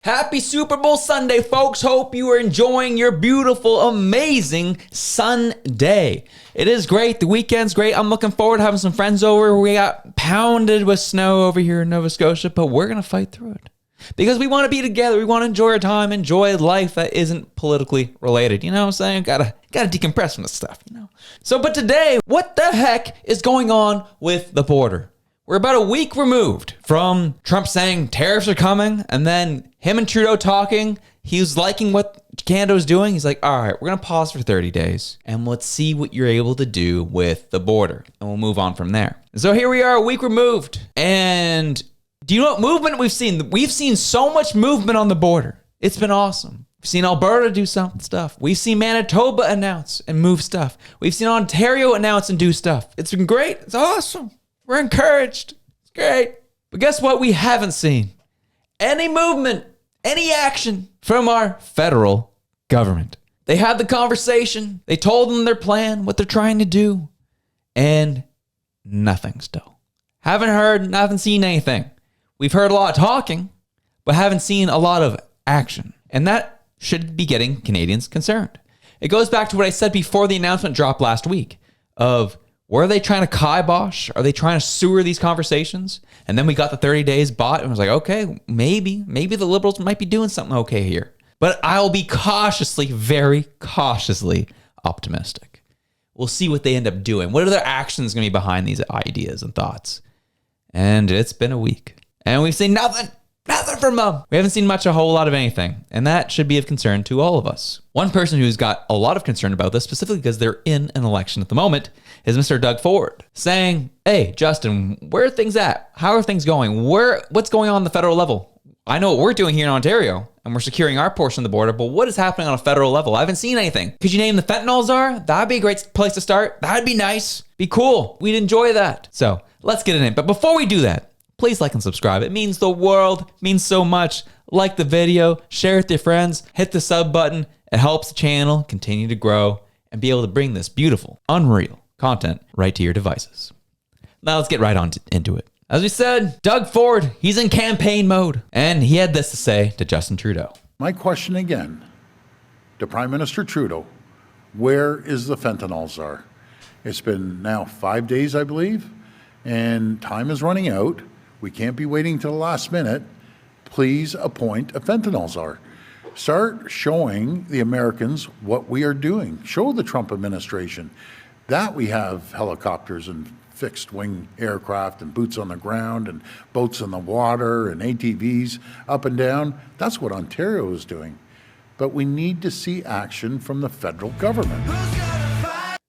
Happy Super Bowl Sunday, folks. Hope you are enjoying your beautiful, amazing Sunday. It is great. The weekend's great. I'm looking forward to having some friends over. We got pounded with snow over here in Nova Scotia, but we're going to fight through it because we want to be together. We want to enjoy our time, enjoy life that isn't politically related. You know what I'm saying? Gotta decompress from this stuff, you know? So, but today, what the heck is going on with the border? We're about a week removed from Trump saying tariffs are coming, and then him and Trudeau talking. He was liking what Canada was doing. He's like, all right, we're going to pause for 30 days, and let's see what you're able to do with the border, and we'll move on from there. So here we are, a week removed, and do you know what movement we've seen? We've seen so much movement on the border. It's been awesome. We've seen Alberta do some stuff. We've seen Manitoba announce and move stuff. We've seen Ontario announce and do stuff. It's been great. It's awesome. We're encouraged. It's great. But guess what? We haven't seen any movement, any action from our federal government. They had the conversation. They told them their plan, what they're trying to do, and nothing still. Haven't seen anything. We've heard a lot of talking, but haven't seen a lot of action. And that should be getting Canadians concerned. It goes back to what I said before the announcement dropped last week of, were they trying to kibosh? Are they trying to sewer these conversations? And then we got the 30 days bought and was like, okay, maybe the Liberals might be doing something okay here. But I'll be very cautiously optimistic. We'll see what they end up doing. What are their actions going to be behind these ideas and thoughts? And it's been a week. And we've seen nothing from them. We haven't seen a whole lot of anything. And that should be of concern to all of us. One person who's got a lot of concern about this, specifically because they're in an election at the moment, is Mr. Doug Ford, saying, hey, Justin, where are things at? How are things going? What's going on the federal level? I know what we're doing here in Ontario, and we're securing our portion of the border, but what is happening on a federal level? I haven't seen anything. Could you name the fentanyl czar? That'd be a great place to start. That'd be nice. Be cool. We'd enjoy that. So let's get in it. But before we do that, please like and subscribe. It means the world, means so much. Like the video, share it with your friends, hit the sub button. It helps the channel continue to grow and be able to bring this beautiful, unreal content right to your devices. Now let's get right on into it. As we said, Doug Ford, he's in campaign mode, and he had this to say to Justin Trudeau. My question again to Prime Minister Trudeau, where is the fentanyl czar? It's been now 5 days, I believe, and time is running out. We can't be waiting till the last minute. Please appoint a fentanyl czar. Start showing the Americans what we are doing. Show the Trump administration that we have helicopters and fixed wing aircraft and boots on the ground and boats in the water and ATVs up and down. That's what Ontario is doing. But we need to see action from the federal government.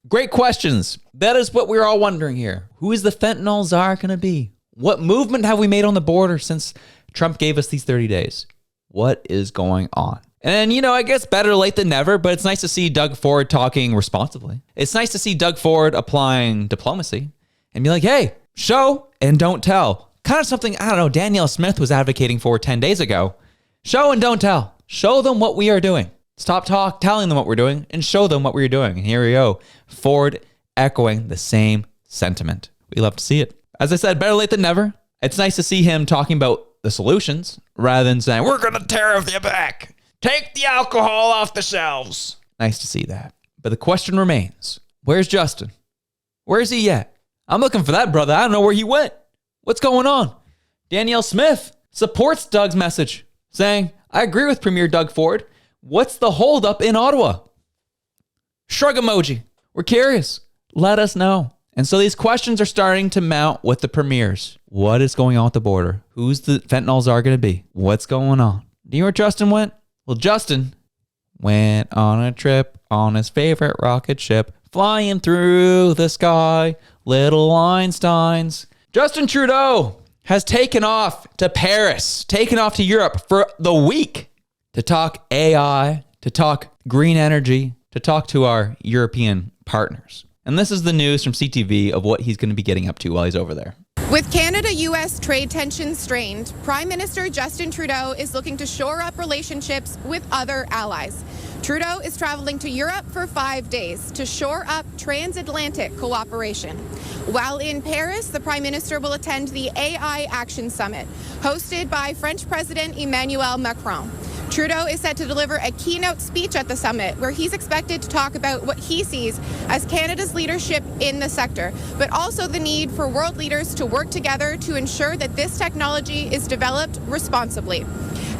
Great questions. That is what we're all wondering here. Who is the fentanyl czar going to be? What movement have we made on the border since Trump gave us these 30 days? What is going on? And, I guess better late than never, but it's nice to see Doug Ford talking responsibly. It's nice to see Doug Ford applying diplomacy and be like, hey, show and don't tell. Kind of something, I don't know, Danielle Smith was advocating for 10 days ago. Show and don't tell. Show them what we are doing. Stop telling them what we're doing and show them what we're doing. And here we go. Ford echoing the same sentiment. We love to see it. As I said, better late than never. It's nice to see him talking about the solutions rather than saying, we're going to tariff you back. Take the alcohol off the shelves. Nice to see that. But the question remains, where's Justin? Where's he at? I'm looking for that brother. I don't know where he went. What's going on? Danielle Smith supports Doug's message, saying, I agree with Premier Doug Ford. What's the holdup in Ottawa? Shrug emoji. We're curious. Let us know. And so these questions are starting to mount with the premiers. What is going on at the border? Who's the fentanyl czar going to be? What's going on? Do you know where Justin went? Well, Justin went on a trip on his favorite rocket ship, flying through the sky, little Einsteins. Justin Trudeau has taken off to Paris, taken off to Europe for the week to talk AI, to talk green energy, to talk to our European partners. And this is the news from CTV of what he's going to be getting up to while he's over there. With Canada-U.S. trade tensions strained, Prime Minister Justin Trudeau is looking to shore up relationships with other allies. Trudeau is traveling to Europe for 5 days to shore up transatlantic cooperation. While in Paris, the Prime Minister will attend the AI Action Summit, hosted by French President Emmanuel Macron. Trudeau is set to deliver a keynote speech at the summit, where he's expected to talk about what he sees as Canada's leadership in the sector, but also the need for world leaders to work together to ensure that this technology is developed responsibly.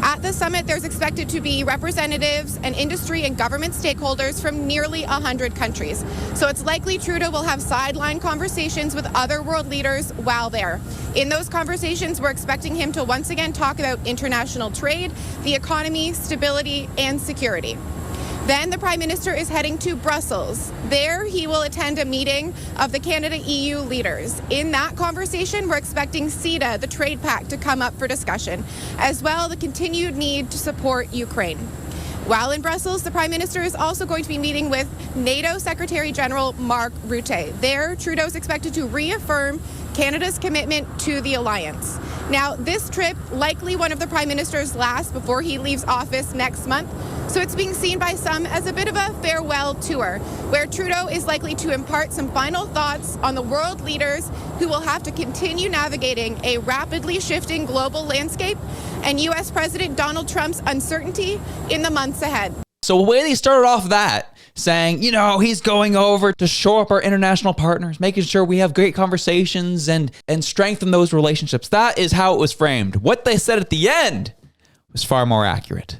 At the summit, there's expected to be representatives and industry and government stakeholders from nearly 100 countries. So it's likely Trudeau will have sideline conversations with other world leaders while there. In those conversations, we're expecting him to once again talk about international trade, the economy, stability, and security. Then the Prime Minister is heading to Brussels. There, he will attend a meeting of the Canada-EU leaders. In that conversation, we're expecting CETA, the trade pact, to come up for discussion, as well as the continued need to support Ukraine. While in Brussels, the Prime Minister is also going to be meeting with NATO Secretary General Mark Rutte. There, Trudeau is expected to reaffirm Canada's commitment to the alliance. Now, this trip, likely one of the Prime Minister's last before he leaves office next month, so it's being seen by some as a bit of a farewell tour, where Trudeau is likely to impart some final thoughts on the world leaders who will have to continue navigating a rapidly shifting global landscape and U.S. President Donald Trump's uncertainty in the months ahead. So the way they started off that, saying, you know, he's going over to shore up our international partners, making sure we have great conversations and strengthen those relationships. That is how it was framed. What they said at the end was far more accurate.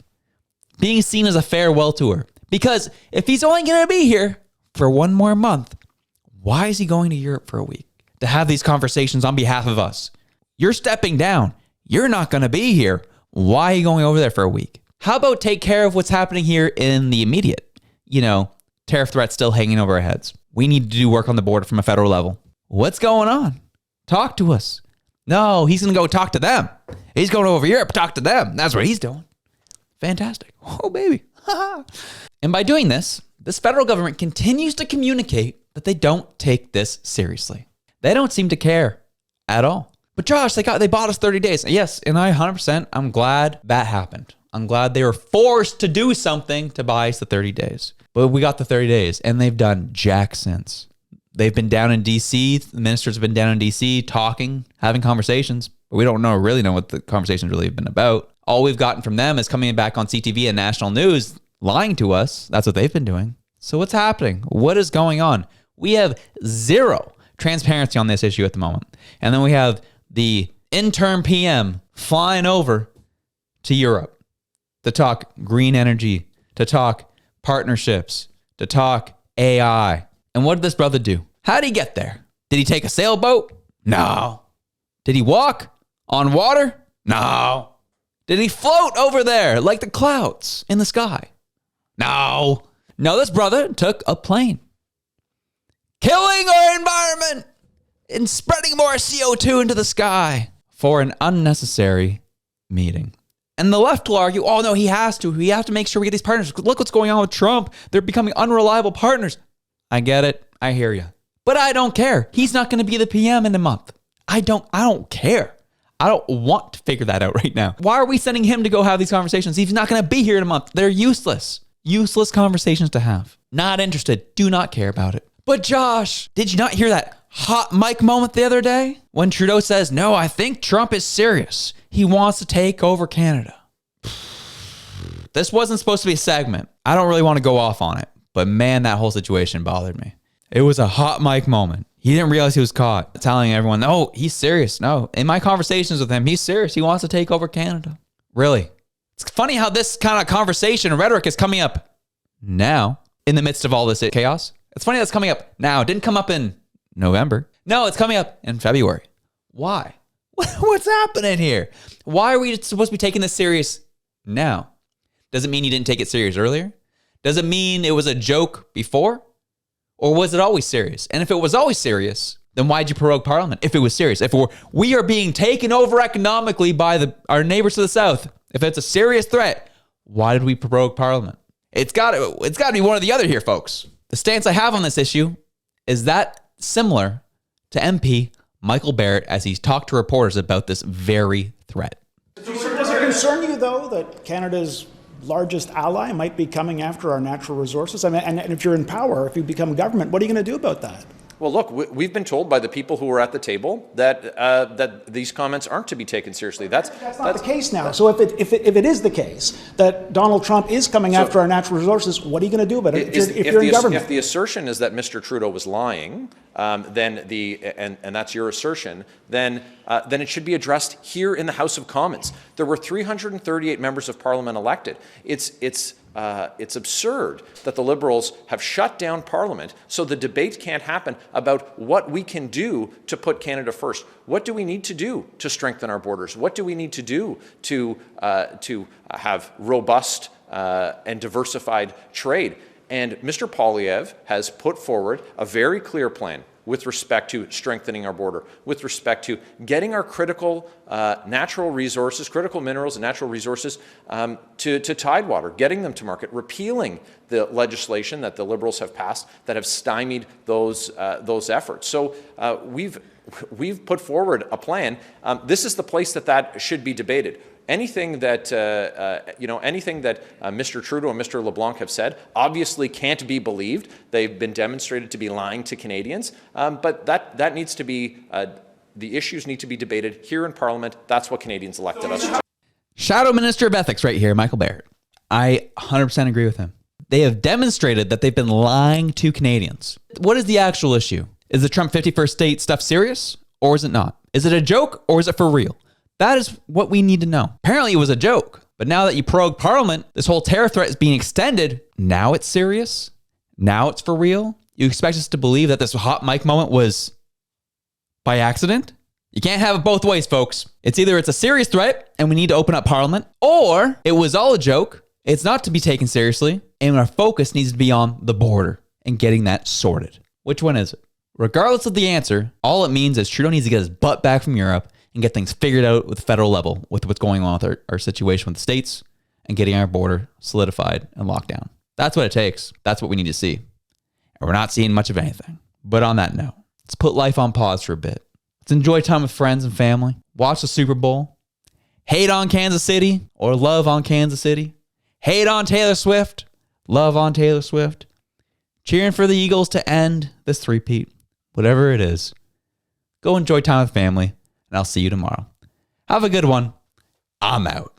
Being seen as a farewell tour. Because if he's only going to be here for one more month, why is he going to Europe for a week to have these conversations on behalf of us? You're stepping down. You're not going to be here. Why are you going over there for a week? How about take care of what's happening here in the immediate? You know, tariff threats still hanging over our heads. We need to do work on the border from a federal level. What's going on? Talk to us. No, he's going to go talk to them. He's going over Europe, talk to them. That's what he's doing. Fantastic. Oh, baby. And by doing this, this federal government continues to communicate that they don't take this seriously. They don't seem to care at all. But Josh, they bought us 30 days. Yes, and I'm glad that happened. I'm glad they were forced to do something to buy us the 30 days. But we got the 30 days, and they've done jack since. They've been down in D.C. The ministers have been down in D.C. talking, having conversations, but we don't really know what the conversations really have been about. All we've gotten from them is coming back on CTV and national news, lying to us. That's what they've been doing. So what's happening? What is going on? We have zero transparency on this issue at the moment. And then we have the interim PM flying over to Europe to talk green energy, to talk partnerships, to talk AI. And what did this brother do? How did he get there? Did he take a sailboat? No. Did he walk on water? No. Did he float over there like the clouds in the sky? No. No, this brother took a plane. Killing our environment and spreading more CO2 into the sky for an unnecessary meeting. And the left will argue, oh no, he has to. We have to make sure we get these partners. Look what's going on with Trump. They're becoming unreliable partners. I get it. I hear you. But I don't care. He's not going to be the PM in a month. I don't care. I don't want to figure that out right now. Why are we sending him to go have these conversations? He's not going to be here in a month. They're useless. Useless conversations to have. Not interested. Do not care about it. But Josh, did you not hear that hot mic moment the other day? When Trudeau says, no, I think Trump is serious. He wants to take over Canada. This wasn't supposed to be a segment. I don't really want to go off on it. But man, that whole situation bothered me. It was a hot mic moment. He didn't realize he was caught telling everyone, no, he's serious. No, in my conversations with him, he's serious. He wants to take over Canada. Really? It's funny how this kind of conversation and rhetoric is coming up now in the midst of all this chaos. It's funny that's coming up now. It didn't come up in November. No, it's coming up in February. Why? What's happening here? Why are we supposed to be taking this serious now? Does it mean you didn't take it serious earlier? Does it mean it was a joke before? Or was it always serious? And if it was always serious, then why'd you prorogue Parliament? If it was serious, if we are being taken over economically by our neighbors to the south, if it's a serious threat, why did we prorogue Parliament? It's got to be one or the other here, folks. The stance I have on this issue is that similar to MP Michael Barrett as he's talked to reporters about this very threat. Does it concern you, though, that Canada's largest ally might be coming after our natural resources. I mean, and if you're in power, if you become government, what are you going to do about that? Well, look, we've been told by the people who were at the table that that these comments aren't to be taken seriously. That's not the case now. So if it is the case that Donald Trump is coming after our natural resources, what are you going to do about it if you're in government? If the assertion is that Mr. Trudeau was lying, then and that's your assertion, then it should be addressed here in the House of Commons. There were 338 members of Parliament elected. It's absurd that the Liberals have shut down Parliament so the debate can't happen about what we can do to put Canada first. What do we need to do to strengthen our borders? What do we need to do to have robust and diversified trade? And Mr. Poilievre has put forward a very clear plan with respect to strengthening our border, with respect to getting our critical natural resources, critical minerals and natural resources to Tidewater, getting them to market, repealing the legislation that the Liberals have passed that have stymied those efforts. So we've put forward a plan. This is the place that should be debated. Anything that Mr. Trudeau and Mr. LeBlanc have said obviously can't be believed. They've been demonstrated to be lying to Canadians. But that needs to be the issues need to be debated here in Parliament. That's what Canadians elected us to. Shadow Minister of Ethics right here, Michael Barrett. I 100% agree with him. They have demonstrated that they've been lying to Canadians. What is the actual issue? Is the Trump 51st state stuff serious or is it not? Is it a joke or is it for real? That is what we need to know. Apparently it was a joke, but now that you prorogued Parliament, this whole tariff threat is being extended. Now it's serious. Now it's for real. You expect us to believe that this hot mic moment was by accident? You can't have it both ways, folks. It's either it's a serious threat and we need to open up Parliament, or it was all a joke. It's not to be taken seriously, and our focus needs to be on the border and getting that sorted. Which one is it? Regardless of the answer, all it means is Trudeau needs to get his butt back from Europe and get things figured out with the federal level with what's going on with our situation with the states and getting our border solidified and locked down. That's what it takes. That's what we need to see. And we're not seeing much of anything. But on that note, let's put life on pause for a bit. Let's enjoy time with friends and family. Watch the Super Bowl. Hate on Kansas City or love on Kansas City. Hate on Taylor Swift. Love on Taylor Swift. Cheering for the Eagles to end this three-peat. Whatever it is. Go enjoy time with family. And I'll see you tomorrow. Have a good one. I'm out.